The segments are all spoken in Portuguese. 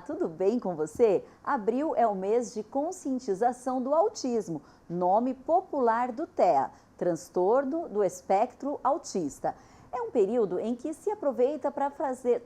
Olá, tudo bem com você? Abril é o mês de conscientização do autismo, nome popular do TEA, transtorno do espectro autista. É um período em que se aproveita para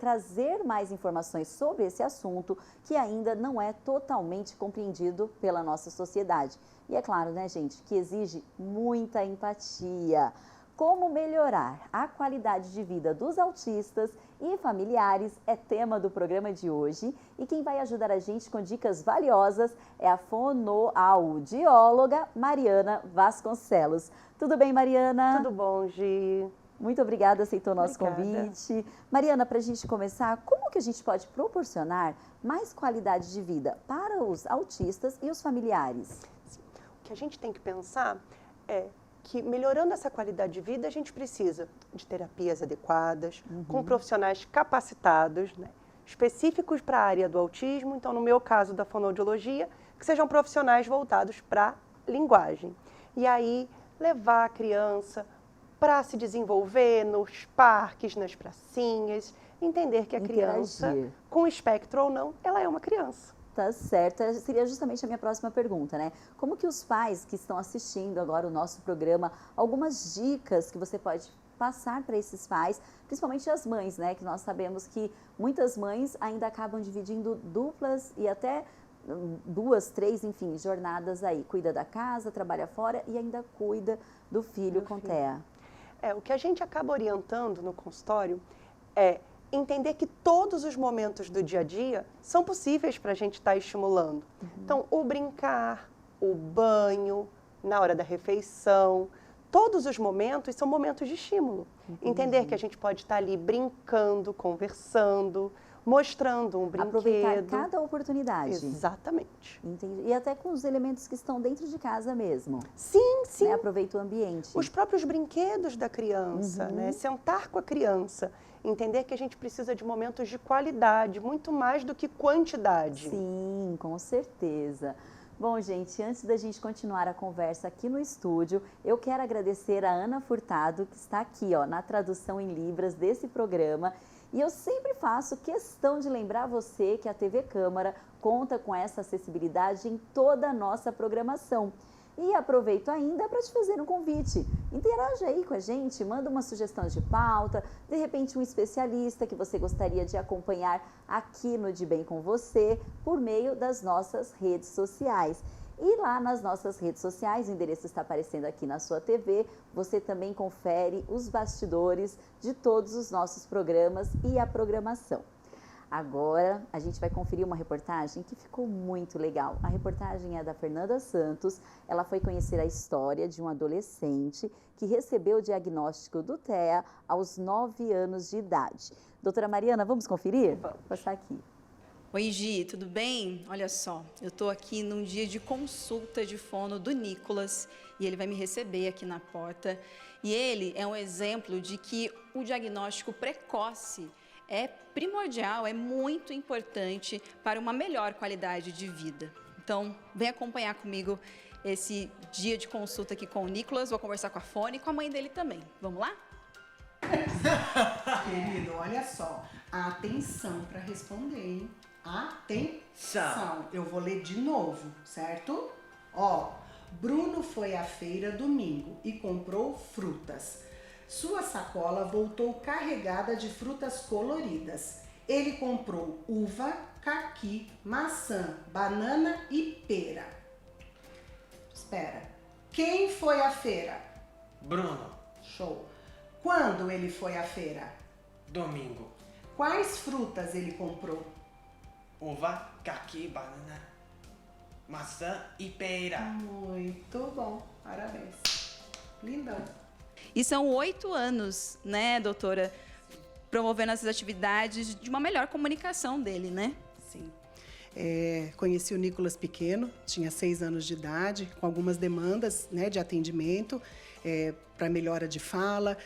trazer mais informações sobre esse assunto que ainda não é totalmente compreendido pela nossa sociedade. E é claro, né, gente, que exige muita empatia. Como melhorar a qualidade de vida dos autistas e familiares é tema do programa de hoje. E quem vai ajudar a gente com dicas valiosas é a fonoaudióloga Mariana Vasconcelos. Tudo bem, Mariana? Tudo bom, Gi? Muito obrigada, aceitou o nosso Obrigada. convite. Mariana, para a gente começar, como que a gente pode proporcionar mais qualidade de vida para os autistas e os familiares? O que a gente tem que pensar é que melhorando essa qualidade de vida, a gente precisa de terapias adequadas, com profissionais capacitados, né, específicos para a área do autismo. Então, no meu caso da fonoaudiologia, que sejam profissionais voltados para a linguagem. E aí, levar a criança para se desenvolver nos parques, nas pracinhas, entender que a criança, com espectro ou não, ela é uma criança. Tá certo, seria justamente a minha próxima pergunta, né? Como que os pais que estão assistindo agora o nosso programa, algumas dicas que você pode passar para esses pais, principalmente as mães, né? Que nós sabemos que muitas mães ainda acabam dividindo duplas e até 2, 3, enfim, jornadas aí. Cuida da casa, trabalha fora e ainda cuida do filho com TEA. O que a gente acaba orientando no consultório é entender que todos os momentos do dia a dia são possíveis para a gente estar estimulando. Então, o brincar, o banho, na hora da refeição, todos os momentos são momentos de estímulo. Entender que a gente pode estar ali brincando, conversando, mostrando um brinquedo. Aproveitar cada oportunidade. Exatamente. Entendi. E até com os elementos que estão dentro de casa mesmo. Sim, sim. Né? Aproveita o ambiente. Os próprios brinquedos da criança, né? Sentar com a criança. Entender que a gente precisa de momentos de qualidade, muito mais do que quantidade. Sim, com certeza. Bom, gente, antes da gente continuar a conversa aqui no estúdio, eu quero agradecer a Ana Furtado, que está aqui, ó, na tradução em Libras desse programa. E eu sempre faço questão de lembrar você que a TV Câmara conta com essa acessibilidade em toda a nossa programação. E aproveito ainda para te fazer um convite. Interaja aí com a gente, manda uma sugestão de pauta, de repente um especialista que você gostaria de acompanhar aqui no De Bem com Você, por meio das nossas redes sociais. E lá nas nossas redes sociais, o endereço está aparecendo aqui na sua TV, você também confere os bastidores de todos os nossos programas e a programação. Agora, a gente vai conferir uma reportagem que ficou muito legal. A reportagem é da Fernanda Santos. Ela foi conhecer a história de um adolescente que recebeu o diagnóstico do TEA aos 9 anos de idade. Doutora Mariana, vamos conferir? Vamos. Vou passar aqui. Oi, Gi, tudo bem? Olha só, eu estou aqui num dia de consulta de fono do Nicolas e ele vai me receber aqui na porta. E ele é um exemplo de que o diagnóstico precoce é primordial, é muito importante para uma melhor qualidade de vida. Então, vem acompanhar comigo esse dia de consulta aqui com o Nicolas. Vou conversar com a Fone e com a mãe dele também. Vamos lá? Querido, olha só. Atenção para responder, hein? Atenção. Eu vou ler de novo, certo? Ó, Bruno foi à feira domingo e comprou frutas. Sua sacola voltou carregada de frutas coloridas. Ele comprou uva, caqui, maçã, banana e pera. Espera. Quem foi à feira? Bruno. Show. Quando ele foi à feira? Domingo. Quais frutas ele comprou? Uva, caqui, banana, maçã e pera. Muito bom. Parabéns. Lindão. E são 8 anos, né, doutora, promovendo essas atividades de uma melhor comunicação dele, né? Sim. Conheci o Nicolas pequeno, tinha 6 anos de idade, com algumas demandas, né, de atendimento, para melhora de fala,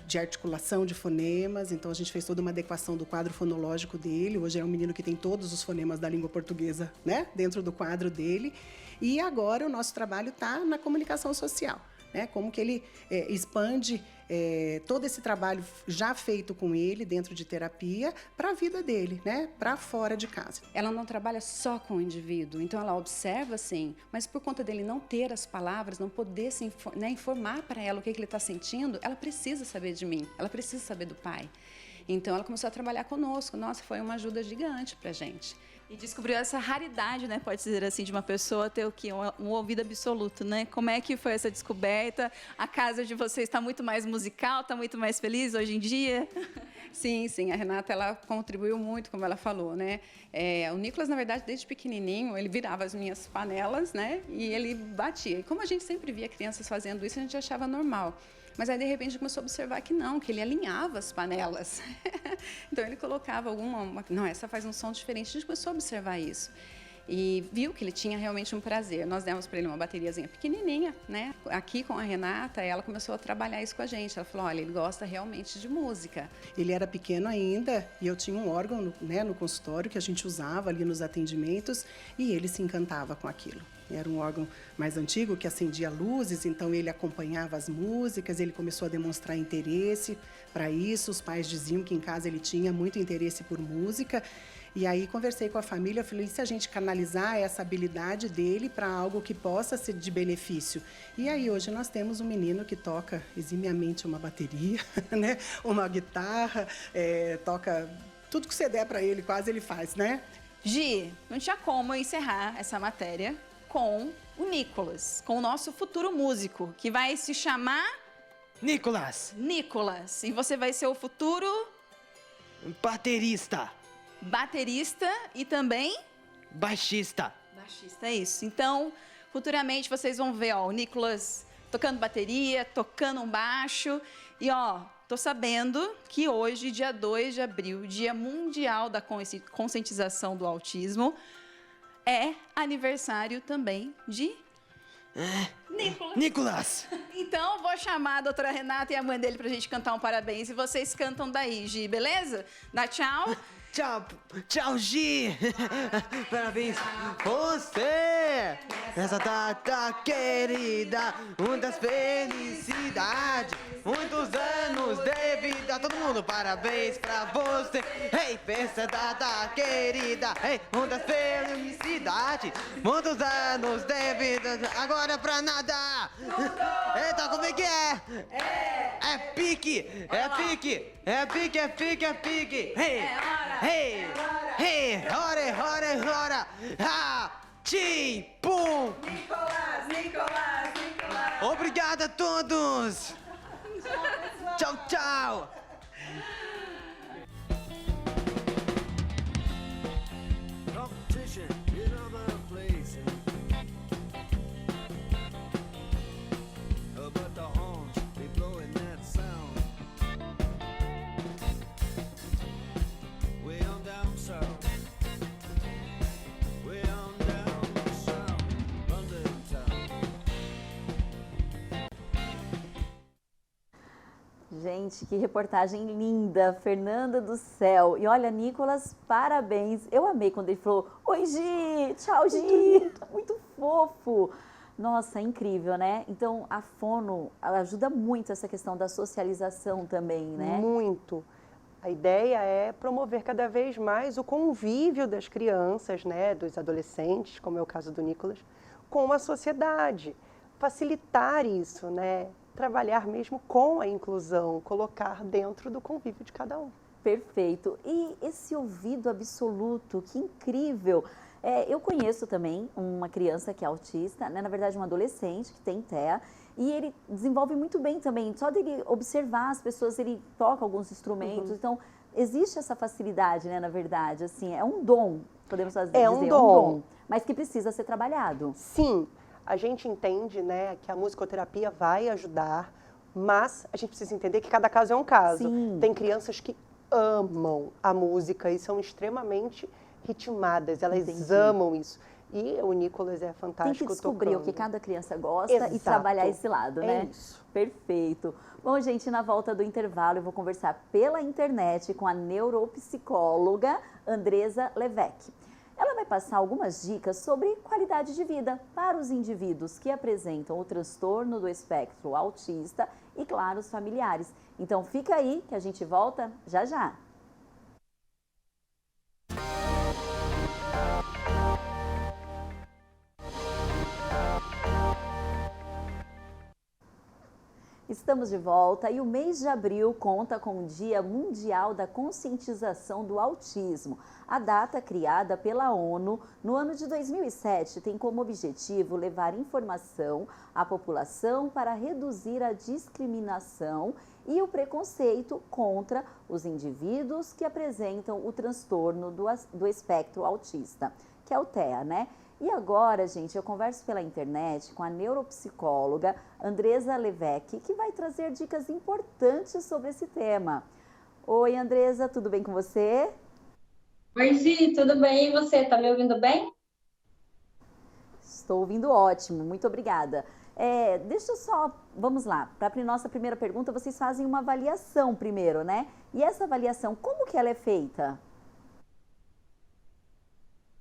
de articulação de fonemas. Então, a gente fez toda uma adequação do quadro fonológico dele. Hoje é um menino que tem todos os fonemas da língua portuguesa, né, dentro do quadro dele. E agora o nosso trabalho está na comunicação social. né? Como que ele expande todo esse trabalho já feito com ele dentro de terapia para a vida dele, né? Para fora de casa. Ela não trabalha só com o indivíduo, então ela observa sim, mas por conta dele não ter as palavras, não poder se informar para ela o que ele está sentindo, ela precisa saber de mim, ela precisa saber do pai. Então ela começou a trabalhar conosco, nossa, foi uma ajuda gigante para a gente. E descobriu essa raridade, né, pode dizer assim, de uma pessoa ter o quê? Um ouvido absoluto, né? Como é que foi essa descoberta? A casa de vocês está muito mais musical, está muito mais feliz hoje em dia? Sim, sim, a Renata, ela contribuiu muito, como ela falou, né? O Nicolas, na verdade, desde pequenininho, ele virava as minhas panelas, né? E ele batia. E como a gente sempre via crianças fazendo isso, a gente achava normal. Mas aí, de repente, começou a observar que não, que ele alinhava as panelas. Então, ele colocava não, essa faz um som diferente. A gente começou a observar isso. E viu que ele tinha realmente um prazer. Nós demos para ele uma bateriazinha pequenininha, né? Aqui com a Renata, ela começou a trabalhar isso com a gente. Ela falou, olha, ele gosta realmente de música. Ele era pequeno ainda e eu tinha um órgão no consultório que a gente usava ali nos atendimentos e ele se encantava com aquilo. Era um órgão mais antigo que acendia luzes, então ele acompanhava as músicas, ele começou a demonstrar interesse para isso. Os pais diziam que em casa ele tinha muito interesse por música. E aí conversei com a família, falei, e se a gente canalizar essa habilidade dele para algo que possa ser de benefício? E aí hoje nós temos um menino que toca eximiamente uma bateria, né? Uma guitarra, toca tudo que você der para ele, quase ele faz, né? Gi, não tinha como eu encerrar essa matéria com o Nicolas, com o nosso futuro músico, que vai se chamar... Nicolas, Nicolas. E você vai ser o futuro... baterista, baterista e também... baixista. baixista, é isso. Então, futuramente vocês vão ver, ó, o Nicolas tocando bateria, tocando um baixo. E, ó, tô sabendo que hoje, dia 2 de abril, Dia Mundial da Conscientização do Autismo, é aniversário também de Nicolas. Nicolas. Então, vou chamar a doutora Renata e a mãe dele pra gente cantar um parabéns. E vocês cantam daí, Gi, beleza? Dá tchau. Tchau, tchau, Gi. Parabéns você nessa data querida, muitas felicidades, muitos anos de vida. Todo mundo, parabéns pra você. Ei, essa data querida, ei, muitas felicidades, muitos anos de vida. Agora pra nada. Eita, como é que é? É pique, é pique, é pique, é pique, é pique. Ei, ei, ei, hora, ah, tchim, pum. Nicolas. Obrigado a todos. Tchau, tchau. Competition in other places, but the horns, they blowing that sound way on down south, way on down south, London town. Gente, que reportagem linda, Fernanda do céu. E olha, Nicolas, parabéns. Eu amei quando ele falou, oi, Gi, tchau, Gi. Muito fofo. Nossa, incrível, né? Então, a fono, ela ajuda muito essa questão da socialização também, né? Muito. A ideia é promover cada vez mais o convívio das crianças, né, dos adolescentes, como é o caso do Nicolas, com a sociedade. Facilitar isso, né? Trabalhar mesmo com a inclusão, colocar dentro do convívio de cada um. Perfeito. E esse ouvido absoluto, que incrível. Eu conheço também uma criança que é autista, né? Na verdade, um adolescente que tem TEA, e ele desenvolve muito bem também. Só dele observar as pessoas, ele toca alguns instrumentos. Então, existe essa facilidade, né? Na verdade, assim, é um dom, podemos dizer. É um dom. Mas que precisa ser trabalhado. Sim, a gente entende, né, que a musicoterapia vai ajudar, mas a gente precisa entender que cada caso é um caso. Sim. Tem crianças que amam a música e são extremamente ritmadas, elas Entendi. amam isso. E o Nicolas é Tem fantástico que descobrir tocando. o que cada criança gosta Exato. e trabalhar esse lado, É né? isso. Perfeito. Bom, gente, na volta do intervalo eu vou conversar pela internet com a neuropsicóloga Andresa Levesque. Ela vai passar algumas dicas sobre qualidade de vida para os indivíduos que apresentam o transtorno do espectro autista e, claro, os familiares. Então fica aí que a gente volta já já. Estamos de volta e o mês de abril conta com o Dia Mundial da Conscientização do Autismo. A data, criada pela ONU no ano de 2007, tem como objetivo levar informação à população para reduzir a discriminação e o preconceito contra os indivíduos que apresentam o transtorno do espectro autista, que é o TEA, né? E agora, gente, eu converso pela internet com a neuropsicóloga Andresa Levesque, que vai trazer dicas importantes sobre esse tema. Oi, Andresa, tudo bem com você? Oi, Gi, tudo bem? E você? Tá me ouvindo bem? Estou ouvindo ótimo, muito obrigada. Deixa eu só, vamos lá, para a nossa primeira pergunta, vocês fazem uma avaliação primeiro, né? E essa avaliação, como que ela é feita?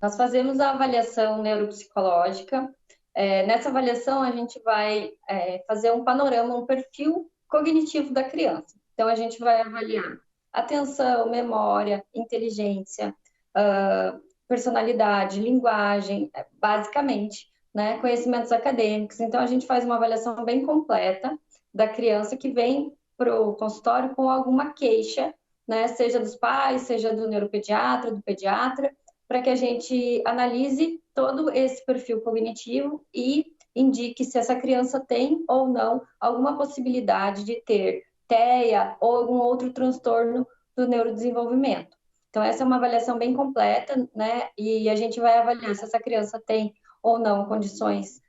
Nós fazemos a avaliação neuropsicológica. Nessa avaliação, a gente vai fazer um panorama, um perfil cognitivo da criança. Então, a gente vai avaliar atenção, memória, inteligência, personalidade, linguagem, basicamente, né, conhecimentos acadêmicos. Então, a gente faz uma avaliação bem completa da criança que vem para o consultório com alguma queixa, né, seja dos pais, seja do neuropediatra, do pediatra, para que a gente analise todo esse perfil cognitivo e indique se essa criança tem ou não alguma possibilidade de ter TEA ou algum outro transtorno do neurodesenvolvimento. Então, essa é uma avaliação bem completa, né? E a gente vai avaliar se essa criança tem ou não condições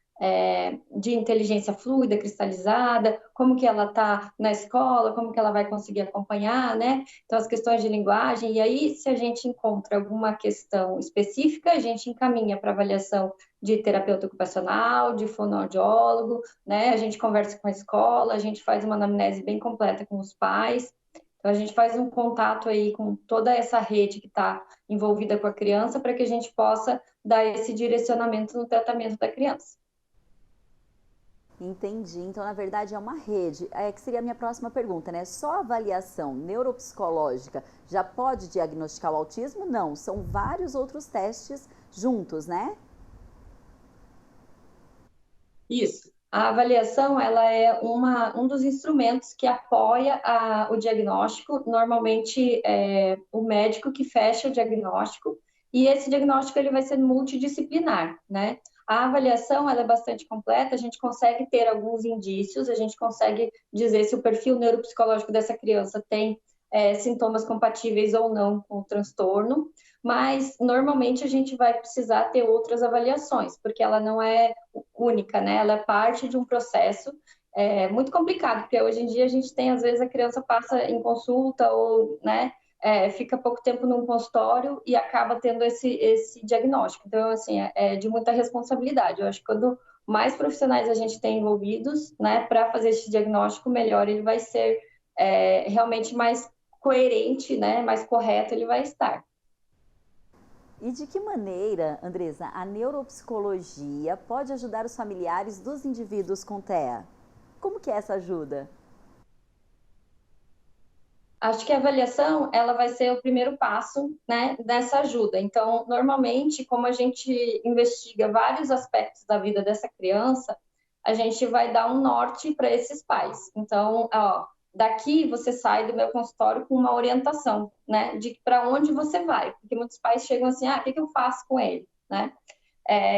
de inteligência fluida, cristalizada, como que ela está na escola, como que ela vai conseguir acompanhar, né? Então, as questões de linguagem, e aí, se a gente encontra alguma questão específica, a gente encaminha para avaliação de terapeuta ocupacional, de fonoaudiólogo, né? A gente conversa com a escola, a gente faz uma anamnese bem completa com os pais. Então, a gente faz um contato aí com toda essa rede que está envolvida com a criança para que a gente possa dar esse direcionamento no tratamento da criança. Entendi. Então, na verdade, é uma rede. Que seria a minha próxima pergunta, né? Só a avaliação neuropsicológica já pode diagnosticar o autismo? Não, são vários outros testes juntos, né? Isso. A avaliação, ela é um dos instrumentos que apoia o diagnóstico. Normalmente, é o médico que fecha o diagnóstico, e esse diagnóstico ele vai ser multidisciplinar, né? A avaliação, ela é bastante completa, a gente consegue ter alguns indícios, a gente consegue dizer se o perfil neuropsicológico dessa criança tem sintomas compatíveis ou não com o transtorno, mas normalmente a gente vai precisar ter outras avaliações, porque ela não é única, né? Ela é parte de um processo muito complicado, porque hoje em dia a gente tem, às vezes, a criança passa em consulta ou, né, fica pouco tempo num consultório e acaba tendo esse diagnóstico. Então, assim, é de muita responsabilidade. Eu acho que quando mais profissionais a gente tem envolvidos, né, para fazer esse diagnóstico, melhor ele vai ser realmente mais coerente, né, mais correto ele vai estar. E de que maneira, Andresa, a neuropsicologia pode ajudar os familiares dos indivíduos com TEA? Como que é essa ajuda? Acho que a avaliação, ela vai ser o primeiro passo, né, dessa ajuda. Então, normalmente, como a gente investiga vários aspectos da vida dessa criança, a gente vai dar um norte para esses pais. Então, daqui você sai do meu consultório com uma orientação, né, de para onde você vai. Porque muitos pais chegam assim, o que eu faço com ele, né?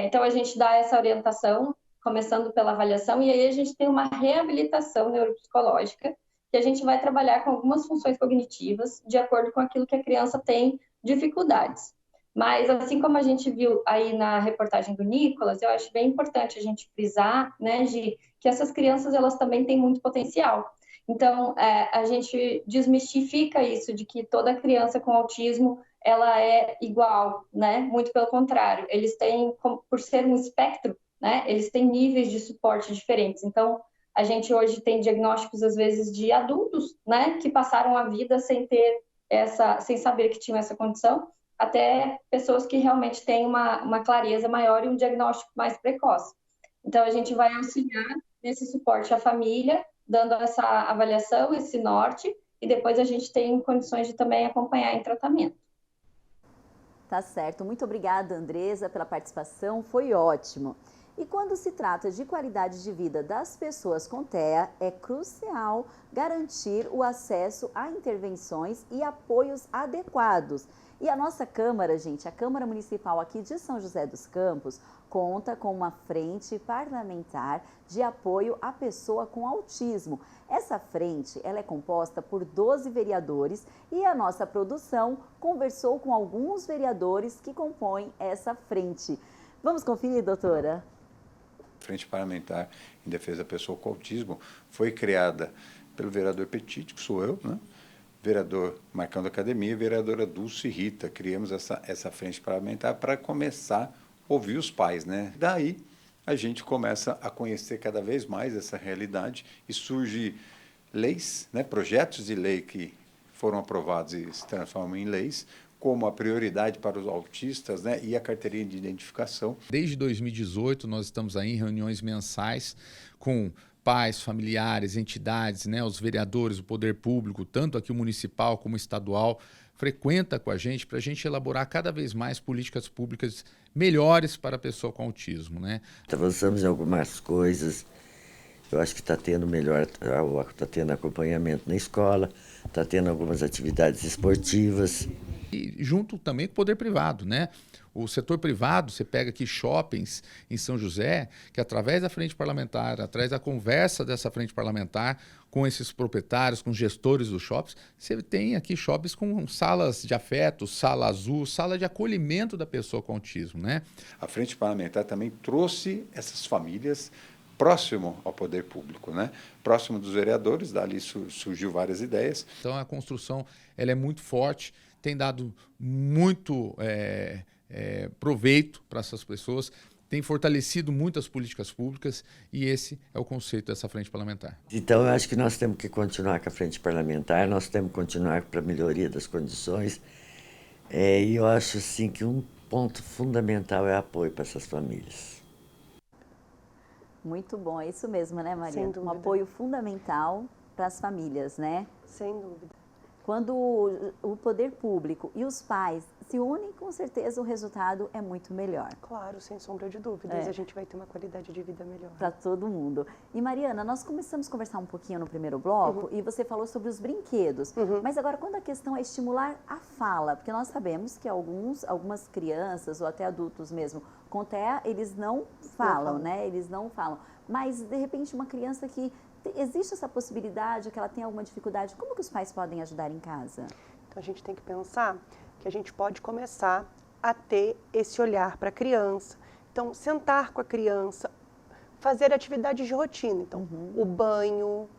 Então, a gente dá essa orientação, começando pela avaliação, e aí a gente tem uma reabilitação neuropsicológica, que a gente vai trabalhar com algumas funções cognitivas de acordo com aquilo que a criança tem dificuldades. Mas, assim como a gente viu aí na reportagem do Nicolas, eu acho bem importante a gente frisar, né, Gi, que essas crianças, elas também têm muito potencial. Então, a gente desmistifica isso de que toda criança com autismo, ela é igual, né? Muito pelo contrário, eles têm, por ser um espectro, né, eles têm níveis de suporte diferentes. Então, a gente hoje tem diagnósticos, às vezes, de adultos, né, que passaram a vida sem saber que tinham essa condição, até pessoas que realmente têm uma clareza maior e um diagnóstico mais precoce. Então, a gente vai auxiliar nesse suporte à família, dando essa avaliação, esse norte, e depois a gente tem condições de também acompanhar em tratamento. Tá certo. Muito obrigada, Andresa, pela participação. Foi ótimo. E quando se trata de qualidade de vida das pessoas com TEA, é crucial garantir o acesso a intervenções e apoios adequados. E a nossa Câmara, gente, a Câmara Municipal aqui de São José dos Campos, conta com uma frente parlamentar de apoio à pessoa com autismo. Essa frente, ela é composta por 12 vereadores e a nossa produção conversou com alguns vereadores que compõem essa frente. Vamos conferir, doutora? Frente Parlamentar em Defesa da Pessoa com Autismo foi criada pelo vereador Petit, que sou eu, né? Vereador Marcão da Academia e vereadora Dulce Rita. Criamos essa frente parlamentar para começar a ouvir os pais, né? Daí a gente começa a conhecer cada vez mais essa realidade e surge leis, né? Projetos de lei que foram aprovados e se transformam em leis, como a prioridade para os autistas, né, e a carteirinha de identificação. Desde 2018, nós estamos aí em reuniões mensais com pais, familiares, entidades, né, os vereadores, o poder público, tanto aqui o municipal como o estadual, frequenta com a gente para a gente elaborar cada vez mais políticas públicas melhores para a pessoa com autismo, né? Avançamos em algumas coisas. Eu acho que está tendo está tendo acompanhamento na escola, está tendo algumas atividades esportivas. E junto também com o poder privado, né? O setor privado, você pega aqui shoppings em São José, que através da frente parlamentar, através da conversa dessa frente parlamentar com esses proprietários, com gestores dos shoppings, você tem aqui shoppings com salas de afeto, sala azul, sala de acolhimento da pessoa com autismo, né? A frente parlamentar também trouxe essas famílias próximo ao poder público, né? Próximo dos vereadores, dali surgiu várias ideias. Então a construção ela é muito forte, tem dado muito proveito para essas pessoas, tem fortalecido muitas políticas públicas e esse é o conceito dessa frente parlamentar. Então eu acho que nós temos que continuar com a frente parlamentar, nós temos que continuar para a melhoria das condições e eu acho assim que um ponto fundamental é apoio para essas famílias. Muito bom, é isso mesmo, né, Maria? Sem dúvida. Um apoio fundamental para as famílias, né? Sem dúvida. Quando o poder público e os pais se unem, com certeza o resultado é muito melhor. Claro, sem sombra de dúvidas, a gente vai ter uma qualidade de vida melhor. Para todo mundo. E Mariana, nós começamos a conversar um pouquinho no primeiro bloco e você falou sobre os brinquedos. Mas agora, quando a questão é estimular a fala, porque nós sabemos que algumas crianças ou até adultos mesmo com TEA, eles não falam, né? Eles não falam. Mas, de repente, uma criança que existe essa possibilidade, que ela tem alguma dificuldade, como que os pais podem ajudar em casa? Então, a gente tem que pensar que a gente pode começar a ter esse olhar para a criança. Então, sentar com a criança, fazer atividades de rotina. Então, o banho,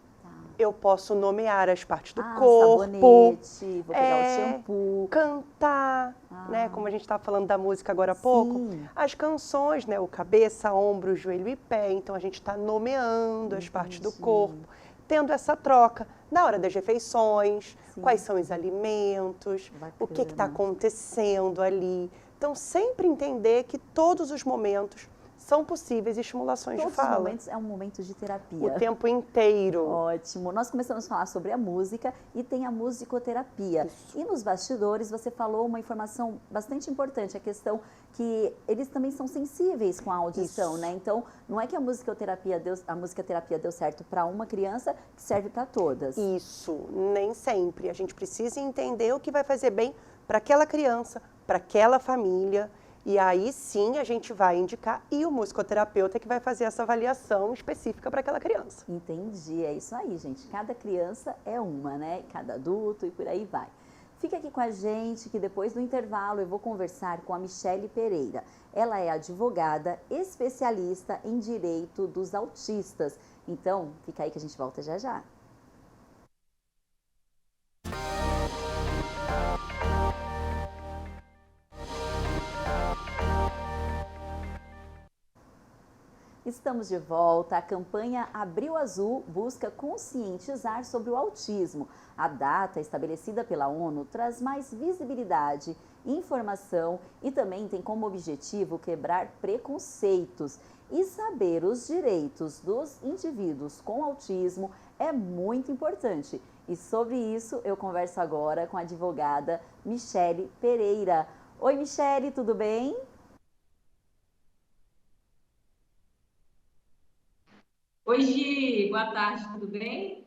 eu posso nomear as partes do corpo. Sabonete, vou pegar o shampoo. Cantar, né? Como a gente estava falando da música agora há pouco. Sim. As canções, né? O cabeça, ombro, joelho e pé. Então, a gente está nomeando as partes do corpo, tendo essa troca. Na hora das refeições, quais são os alimentos, o que está acontecendo ali. Então, sempre entender que todos os momentos são possíveis estimulações de fala. Todos os momentos é um momento de terapia. O tempo inteiro. Ótimo. Nós começamos a falar sobre a música e tem a musicoterapia. Isso. E nos bastidores você falou uma informação bastante importante, a questão que eles também são sensíveis com a audição, né? Então, não é que a musicoterapia deu certo para uma criança, que serve para todas. Isso, nem sempre. A gente precisa entender o que vai fazer bem para aquela criança, para aquela família. E aí sim a gente vai indicar e o musicoterapeuta que vai fazer essa avaliação específica para aquela criança. Entendi, é isso aí, gente. Cada criança é uma, né? Cada adulto e por aí vai. Fica aqui com a gente que depois do intervalo eu vou conversar com a Michele Pereira. Ela é advogada especialista em direito dos autistas. Então, fica aí que a gente volta já já. Estamos de volta. A campanha Abril Azul busca conscientizar sobre o autismo. A data estabelecida pela ONU traz mais visibilidade informação e também tem como objetivo quebrar preconceitos. E saber os direitos dos indivíduos com autismo é muito importante. E sobre isso eu converso agora com a advogada Michele Pereira. Oi, Michele, tudo bem? Oi, Gi, boa tarde, tudo bem?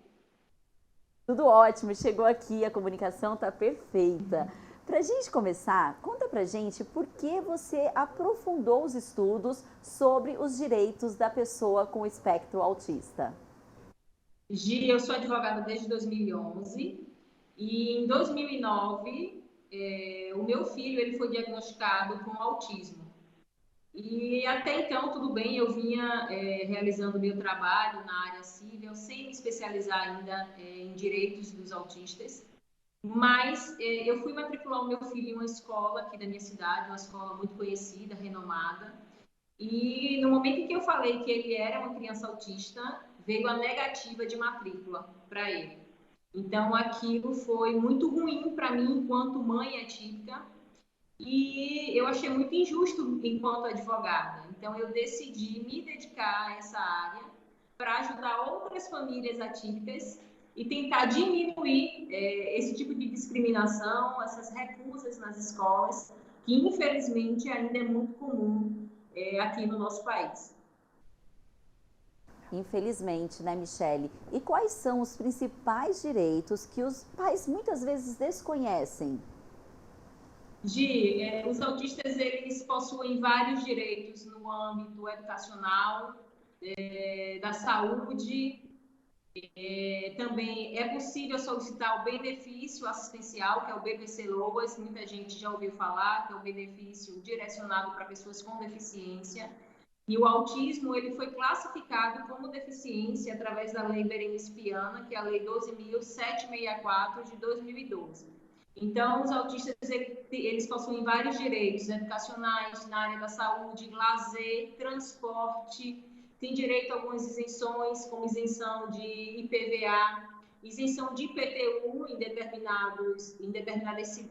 Tudo ótimo, chegou aqui, a comunicação está perfeita. Para a gente começar, conta pra gente por que você aprofundou os estudos sobre os direitos da pessoa com espectro autista. Gi, eu sou advogada desde 2011 e em 2009 o meu filho ele foi diagnosticado com autismo. E até então, tudo bem, eu vinha realizando meu trabalho na área civil, sem me especializar ainda em direitos dos autistas. Mas eu fui matricular o meu filho em uma escola aqui da minha cidade, uma escola muito conhecida, renomada. E no momento em que eu falei que ele era uma criança autista, veio a negativa de matrícula para ele. Então, aquilo foi muito ruim para mim, enquanto mãe atípica, e eu achei muito injusto enquanto advogada. Então, eu decidi me dedicar a essa área para ajudar outras famílias atípicas e tentar diminuir esse tipo de discriminação, essas recusas nas escolas, que infelizmente ainda é muito comum aqui no nosso país. Infelizmente, né, Michele? E quais são os principais direitos que os pais muitas vezes desconhecem? Gi, os autistas eles possuem vários direitos no âmbito educacional, da saúde. Também é possível solicitar o benefício assistencial, que é o BPC-LOAS, muita gente já ouviu falar, que é o benefício direcionado para pessoas com deficiência. E o autismo ele foi classificado como deficiência através da Lei Berenice Viana, que é a Lei 12.764 de 2012. Então, os autistas eles possuem vários direitos educacionais na área da saúde, lazer, transporte. Tem direito a algumas isenções, como isenção de IPVA, isenção de IPTU em determinadas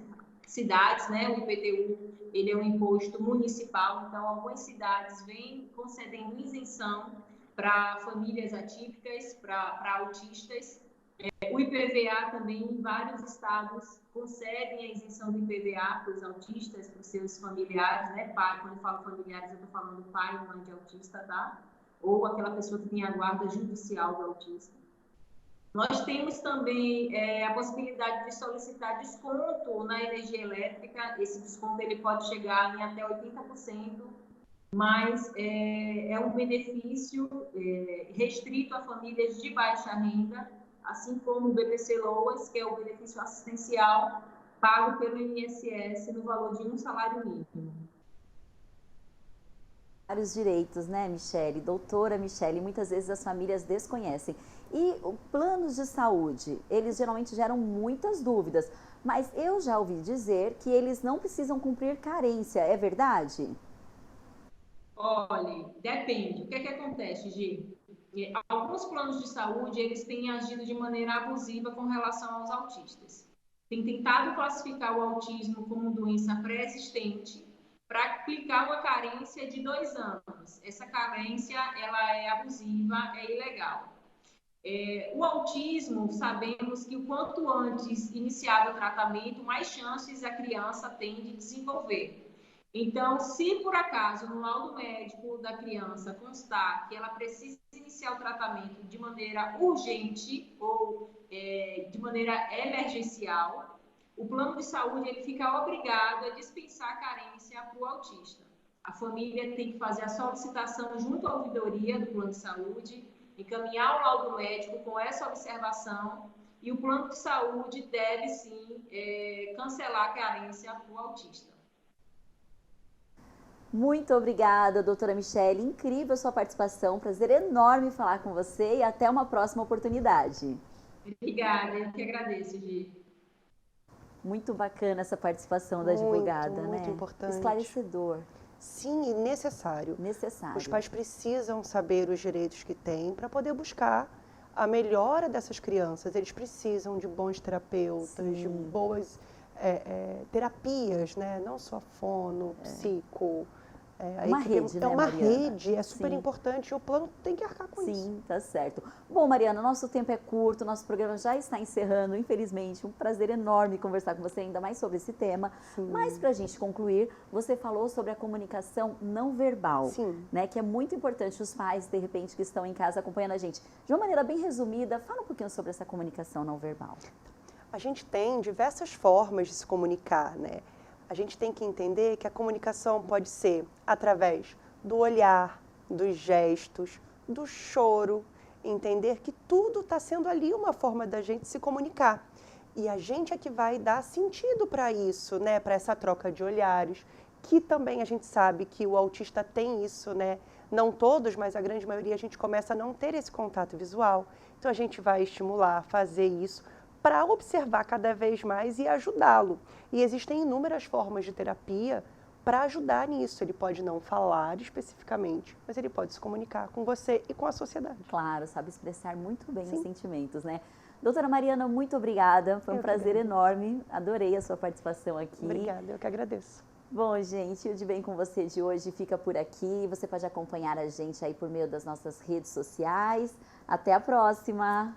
cidades, né? O IPTU ele é um imposto municipal, então algumas cidades vêm concedendo isenção para famílias atípicas, para autistas. O IPVA também, em vários estados, concedem a isenção do IPVA para os autistas, para os seus familiares, né? Pai, quando eu falo familiares, eu estou falando pai e mãe de autista, tá? Ou aquela pessoa que tem a guarda judicial do autista. Nós temos também a possibilidade de solicitar desconto na energia elétrica. Esse desconto ele pode chegar em até 80%, mas é um benefício restrito a famílias de baixa renda, assim como o BPC-LOAS, que é o benefício assistencial pago pelo INSS no valor de um salário mínimo. Vários direitos, né, Michele? Doutora Michele, muitas vezes as famílias desconhecem. E planos de saúde, eles geralmente geram muitas dúvidas, mas eu já ouvi dizer que eles não precisam cumprir carência, é verdade? Olha, depende. O que é que acontece, Gi? Alguns planos de saúde, eles têm agido de maneira abusiva com relação aos autistas. Tem tentado classificar o autismo como doença pré-existente para aplicar uma carência de 2 anos. Essa carência, ela é abusiva, é ilegal. O autismo, sabemos que o quanto antes iniciado o tratamento, mais chances a criança tem de desenvolver. Então, se por acaso no laudo médico da criança constar que ela precisa iniciar o tratamento de maneira urgente ou de maneira emergencial, o plano de saúde ele fica obrigado a dispensar a carência para o autista. A família tem que fazer a solicitação junto à ouvidoria do plano de saúde, encaminhar o laudo médico com essa observação e o plano de saúde deve sim cancelar a carência para o autista. Muito obrigada, doutora Michele. Incrível a sua participação. Prazer enorme falar com você e até uma próxima oportunidade. Obrigada, eu que agradeço, Gi. Muito bacana essa participação da advogada, né? Muito importante. Esclarecedor. Sim, e necessário. Necessário. Os pais precisam saber os direitos que têm para poder buscar a melhora dessas crianças. Eles precisam de bons terapeutas, de boas terapias, né? Não só fono, psico. Uma rede, né, É uma Mariana? rede, é super importante, e o plano tem que arcar com isso. Sim, tá certo. Bom, Mariana, nosso tempo é curto, nosso programa já está encerrando, infelizmente. Um prazer enorme conversar com você ainda mais sobre esse tema. Sim. Mas, para a gente concluir, você falou sobre a comunicação não verbal, Sim. né? Que é muito importante os pais, de repente, que estão em casa acompanhando a gente. De uma maneira bem resumida, fala um pouquinho sobre essa comunicação não verbal. A gente tem diversas formas de se comunicar, né? A gente tem que entender que a comunicação pode ser através do olhar, dos gestos, do choro, entender que tudo está sendo ali uma forma da gente se comunicar. E a gente é que vai dar sentido para isso, né? Para essa troca de olhares, que também a gente sabe que o autista tem isso, né? Não todos, mas a grande maioria a gente começa a não ter esse contato visual. Então a gente vai estimular, fazer isso para observar cada vez mais e ajudá-lo. E existem inúmeras formas de terapia para ajudar nisso. Ele pode não falar especificamente, mas ele pode se comunicar com você e com a sociedade. Claro, sabe expressar muito bem Sim. os sentimentos, né? Doutora Mariana, muito obrigada. Foi um prazer enorme. Adorei a sua participação aqui. Obrigada, eu que agradeço. Bom, gente, o De Bem com Você de hoje fica por aqui. Você pode acompanhar a gente aí por meio das nossas redes sociais. Até a próxima!